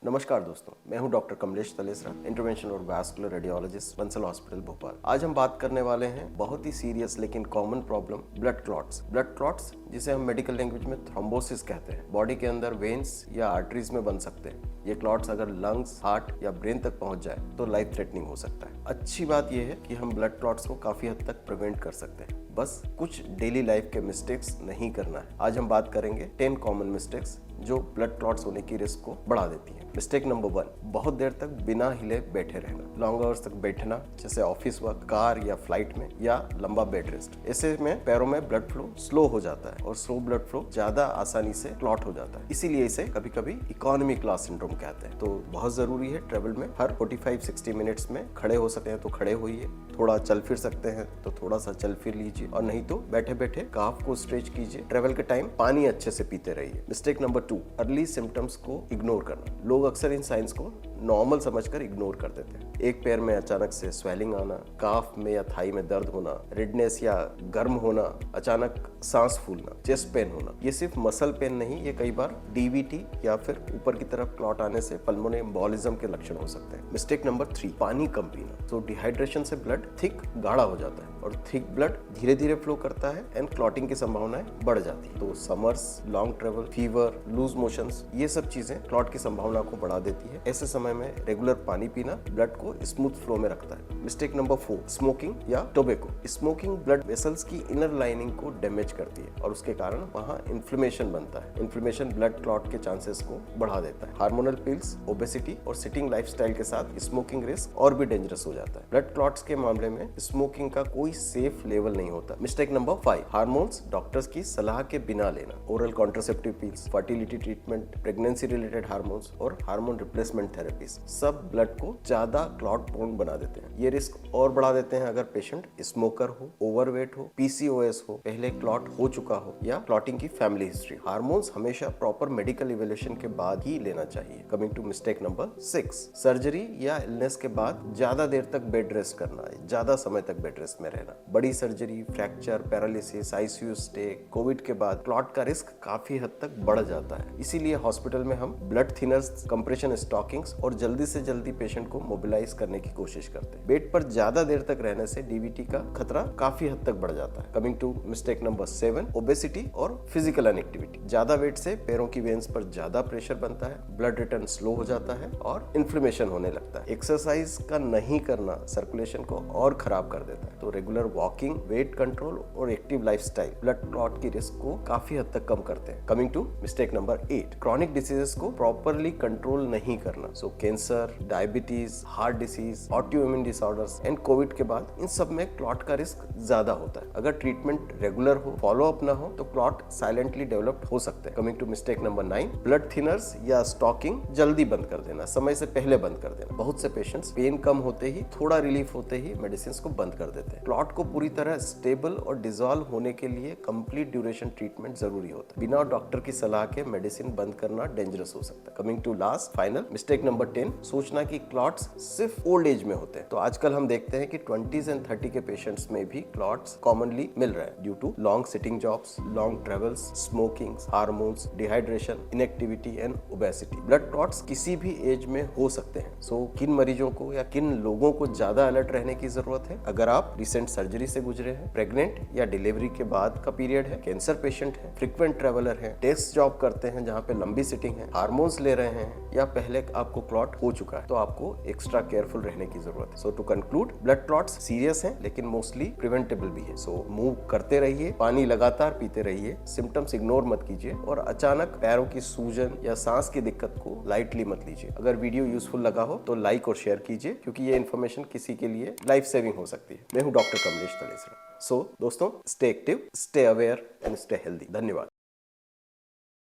नमस्कार दोस्तों, मैं हूं डॉक्टर कमलेश तलेसरा, इंटरवेंशन और vascular radiologist Bansal hospital Bhopal. आज हम बात करने वाले हैं बहुत ही सीरियस लेकिन common problem blood clots. Blood clots जिसे हम मेडिकल लैंग्वेज में थ्रोम्बोसिस कहते हैं, बॉडी के अंदर वेन्स या आर्टरीज में बन सकते हैं। ये क्लॉट्स अगर लंग्स, हार्ट या ब्रेन तक पहुंच जाए तो लाइफ थ्रेटनिंग हो सकता है। अच्छी बात यह है कि हम ब्लड क्लॉट्स को काफी हद तक प्रिवेंट कर सकते हैं, बस कुछ डेली लाइफ के मिस्टेक्स नहीं करना है। आज हम बात करेंगे 10 कॉमन मिस्टेक्स जो ब्लड क्लॉट्स होने की रिस्क को बढ़ा देती है। मिस्टेक नंबर 1, बहुत देर तक बिना हिले बैठे रहना। लॉन्ग आवर्स तक बैठना, जैसे ऑफिस वर्क, कार या फ्लाइट में, या लंबा बेड रेस्ट। ऐसे में पैरों में ब्लड फ्लो स्लो हो जाता है और स्लो ब्लड फ्लो ज्यादा आसानी से क्लॉट हो जाता है। इसीलिए इसे कभी कभी इकोनॉमी क्लास सिंड्रोम कहते हैं। तो बहुत जरूरी है ट्रेवल में हर 45-60 मिनट्स में खड़े हो सकते हैं तो खड़े होइए, थोड़ा चल फिर सकते हैं तो थोड़ा सा चल फिर लीजिए, और नहीं तो बैठे बैठे काफ को स्ट्रेच कीजिए। ट्रेवल के टाइम पानी अच्छे से पीते रहिए। मिस्टेक नंबर 2, अर्ली सिम्टम्स को इग्नोर करना। लोग अक्सर इन साइंस को नॉर्मल समझकर इग्नोर कर देते हैं। एक पैर में अचानक से स्वेलिंग आना, काफ में या थाई में दर्द होना, रेडनेस या गर्म होना, अचानक सांस फूलना, चेस्ट पेन होना, ये सिर्फ मसल पेन नहीं, ये कई बार डीवीटी या फिर ऊपर की तरफ क्लॉट आने से पल्मोनरी एम्बोलिज्म के लक्षण हो सकते हैं। मिस्टेक नंबर 3, पानी कम पीना। तो डिहाइड्रेशन से ब्लड थिक गाढ़ा हो जाता है और थिक ब्लड धीरे धीरे फ्लो करता है एंड क्लॉटिंग की संभावनाएं बढ़ जाती है। तो summers, long travel, fever, loose motions, ये सब चीजें क्लॉट की संभावना को बढ़ा देती है। ऐसे समय में रेगुलर पानी पीना ब्लड को स्मूथ फ्लो में रखता है। मिस्टेक नंबर 4, स्मोकिंग या टोबैको। स्मोकिंग ब्लड वेसल्स की इनर लाइनिंग को डैमेज करती है और उसके कारण वहां इन्फ्लेमेशन बनता है। इन्फ्लेमेशन ब्लड क्लॉट के चांसेस को बढ़ा देता है। हार्मोनल पिल्स, ओबेसिटी और सिटिंग लाइफस्टाइल के साथ स्मोकिंग रिस्क और भी डेंजरस हो जाता है। ब्लड क्लॉट्स के मामले में स्मोकिंग का कोई सेफ लेवल नहीं होता। मिस्टेक नंबर 5, हार्मोन्स डॉक्टर्स की सलाह के बिना लेना। Oral contraceptive pills, fertility treatment, pregnancy related hormones और हार्मोन रिप्लेसमेंट थेरेपीज सब ब्लड को ज्यादा क्लॉट प्रोन बना देते हैं। ये रिस्क और बढ़ा देते हैं अगर पेशेंट स्मोकर हो, ओवरवेट हो, पीसीओएस हो, पहले क्लॉट हो चुका हो या क्लॉटिंग की फैमिली हिस्ट्री। हार्मोन्स हमेशा प्रॉपर मेडिकल इवैल्यूएशन के बाद ही लेना चाहिए। Coming to mistake number 6, surgery या इलनेस के बाद ज्यादा देर तक बेड रेस्ट करना, ज्यादा समय तक बेड रेस्ट में रहना। बड़ी surgery, fracture, paralysis, ICU stay, Covid के बाद क्लॉट का रिस्क काफी हद तक बढ़ जाता है। इसीलिए हॉस्पिटल में हम ब्लड थिनर्स, कंप्रेशन स्टॉकिंग्स और जल्दी से जल्दी पेशेंट को मोबिलाइज करने की कोशिश करते हैं। बेड पर ज्यादा देर तक रहने से डीवीटी का खतरा काफी हद तक बढ़ जाता है। Coming to mistake number 7, obesity और फिजिकल इनएक्टिविटी। ज्यादा वेट से पैरों की वेन्स पर ज्यादा प्रेशर बनता है, ब्लड रिटर्न स्लो हो जाता है और इन्फ्लेमेशन होने लगता है। एक्सरसाइज का नहीं करना सर्कुलेशन को और खराब कर देता है। तो रेगुलर वॉकिंग, वेट कंट्रोल और एक्टिव लाइफस्टाइल ब्लड क्लॉट की रिस्क को काफी हद तक कम करते हैं। Coming to mistake number 8, chronic diseases को प्रॉपरली कंट्रोल नहीं करना। So cancer, diabetes, heart disease, autoimmune disorders and covid के बाद इन सब में क्लॉट का रिस्क ज्यादा होता है। अगर ट्रीटमेंट रेगुलर हो, फॉलो अप ना हो तो क्लॉट साइलेंटली डेवलप्ड हो सकते हैं। Coming to mistake number 9, blood thinners या स्टॉकिंग जल्दी बंद कर देना, समय से पहले बंद कर देना। बहुत से पेशेंट्स पेन कम होते ही, थोड़ा रिलीफ होते ही मेडिसिन को बंद कर देते हैं। क्लॉट को पूरी तरह स्टेबल और डिसॉल्व होने के लिए कंप्लीट ड्यूरेशन ट्रीटमेंट जरूरी होता है। बिना डॉक्टर की सलाह के मेडिसिन बंद करना डेंजरस हो सकता है। Coming to last final mistake number 10, सोचना कि क्लॉट्स सिर्फ ओल्ड एज में होते हैं। तो आजकल हम देखते हैं कि 20s एंड 30 के पेशेंट्स में भी क्लॉट्स कॉमनली मिल रहे हैं due to long sitting jobs, long travels, smoking, hormones, dehydration, inactivity and obesity. Blood clots किसी भी एज में हो सकते हैं। सो किन मरीजों को या किन लोगों को ज्यादा अलर्ट रहने की जरूरत है? अगर आप रिसेंट सर्जरी से गुजरे हैं, प्रेग्नेंट या डिलीवरी के बाद का पीरियड है, कैंसर पेशेंट है, फ्रीक्वेंट ट्रेवलर है, डेस्क जॉब करते हैं जहाँ पे लंबी सिटिंग है, हार्मोन्स ले रहे हैं या पहले आपको क्लॉट हो चुका है, तो आपको एक्स्ट्रा केयरफुल रहने की जरूरत है। So to conclude, blood clots serious हैं लेकिन मोस्टली प्रिवेंटेबल भी है। सो मूव करते रहिए, पानी लगातार पीते रहिए, सिम्टम्स इग्नोर मत कीजिए और अचानक पैरों की सूजन या सांस की दिक्कत को लाइटली मत लीजिए। अगर वीडियो यूजफुल लगा हो तो लाइक और शेयर कीजिए, क्योंकि ये इन्फॉर्मेशन किसी के लिए लाइफ सेविंग हो सकती है। मैं हूं डॉक्टर कमलेश तलेसरा। सो दोस्तों, stay active, stay aware and stay healthy. धन्यवाद।